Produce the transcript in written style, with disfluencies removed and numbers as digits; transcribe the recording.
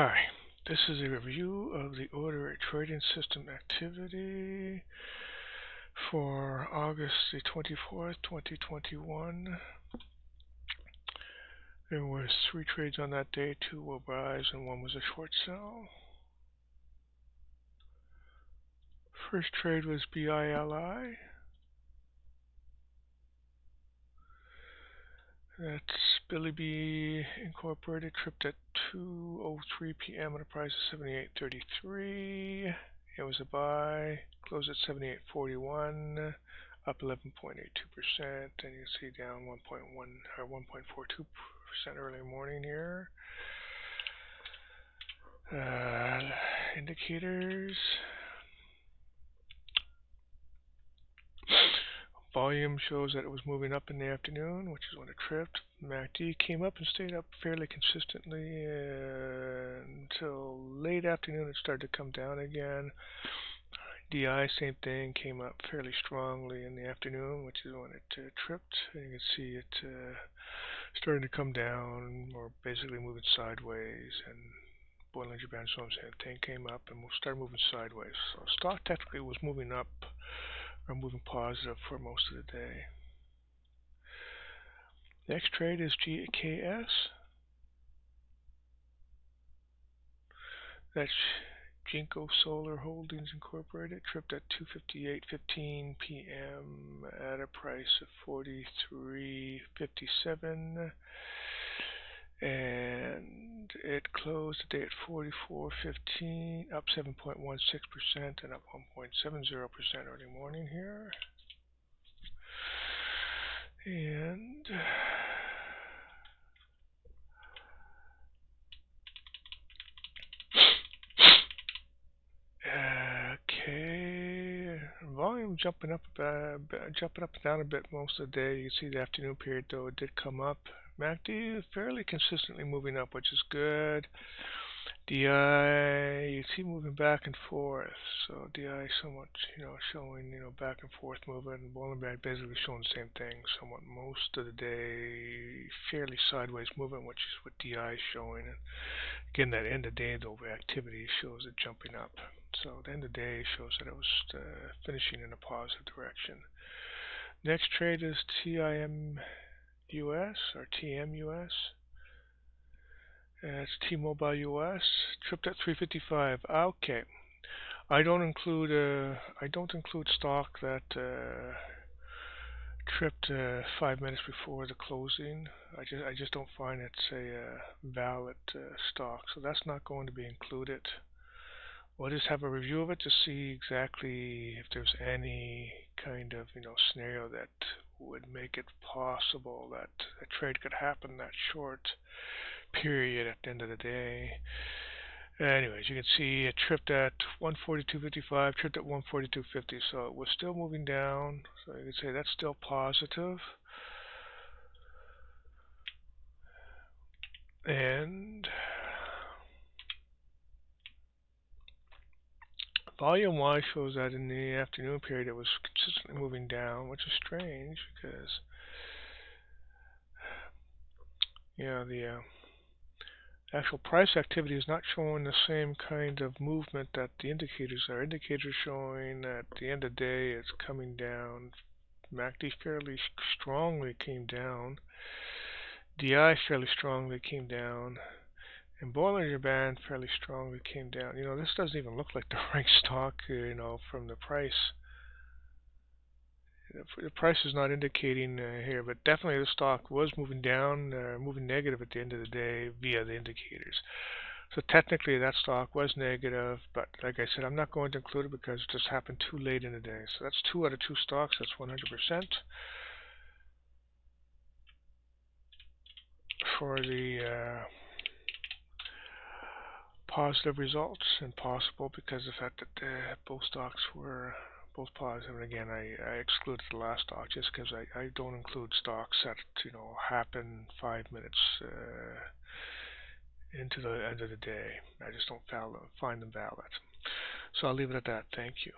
Hi, this is a review of the order trading system activity for August the 24th, 2021. There was 3 trades on that day, 2 were buys and 1 was a short sell. First trade was BILI. That's Billy B Incorporated, tripped at 2:03 p.m. at a price of 78.33. It was a buy, closed at 78.41, up 11.82%, and you see down 1.1 or 1.42% early morning here. Indicators. Volume shows that it was moving up in the afternoon, which is when it tripped. MACD came up and stayed up fairly consistently until late afternoon. It started to come down again. DI, same thing, came up fairly strongly in the afternoon, which is when it tripped. And you can see it starting to come down, or basically moving sideways. And Bollinger Band, so same thing, came up and started moving sideways. So stock technically was moving up, or moving positive for most of the day. Next trade is GKS. That's Jinko Solar Holdings Incorporated, tripped at 2:58:15 p.m. at a price of 43.57, and it closed the day at 44.15, up 7.16% and up 1.70% early morning here. And okay, volume jumping up and down a bit most of the day. You can see the afternoon period though it did come up. MACD fairly consistently moving up, which is good. DI, you see moving back and forth. So DI somewhat, showing, back and forth movement, and Bollinger Band basically showing the same thing, somewhat most of the day, fairly sideways movement, which is what DI is showing. And again, that end of day though activity shows it jumping up. So the end of the day shows that it was finishing in a positive direction. Next trade is TIMUS or TMUS. It's T-Mobile US, tripped at 355. Okay, I don't include stock that tripped 5 minutes before the closing. I just don't find it's a valid stock, so that's not going to be included. We'll just have a review of it to see exactly if there's any kind of scenario that would make it possible that a trade could happen that short period at the end of the day. Anyways, you can see it tripped at 142.55, tripped at 142.50, so it was still moving down. So you can say that's still positive. And volume-wise shows that in the afternoon period it was consistently moving down, which is strange because the actual price activity is not showing the same kind of movement that the indicators are. Indicators showing at the end of the day it's coming down. MACD fairly strongly came down. DI fairly strongly came down. And Bollinger Band fairly strongly came down. This doesn't even look like the right stock, from the price. The price is not indicating here, but definitely the stock was moving down, moving negative at the end of the day via the indicators. So technically that stock was negative, but like I said, I'm not going to include it because it just happened too late in the day. So that's 2 out of 2 stocks. That's 100% for the positive results, and possible because of the fact that both stocks were both positive. And again, I excluded the last stock just because I don't include stocks that happen 5 minutes into the end of the day. I just don't find them valid. So I'll leave it at that. Thank you.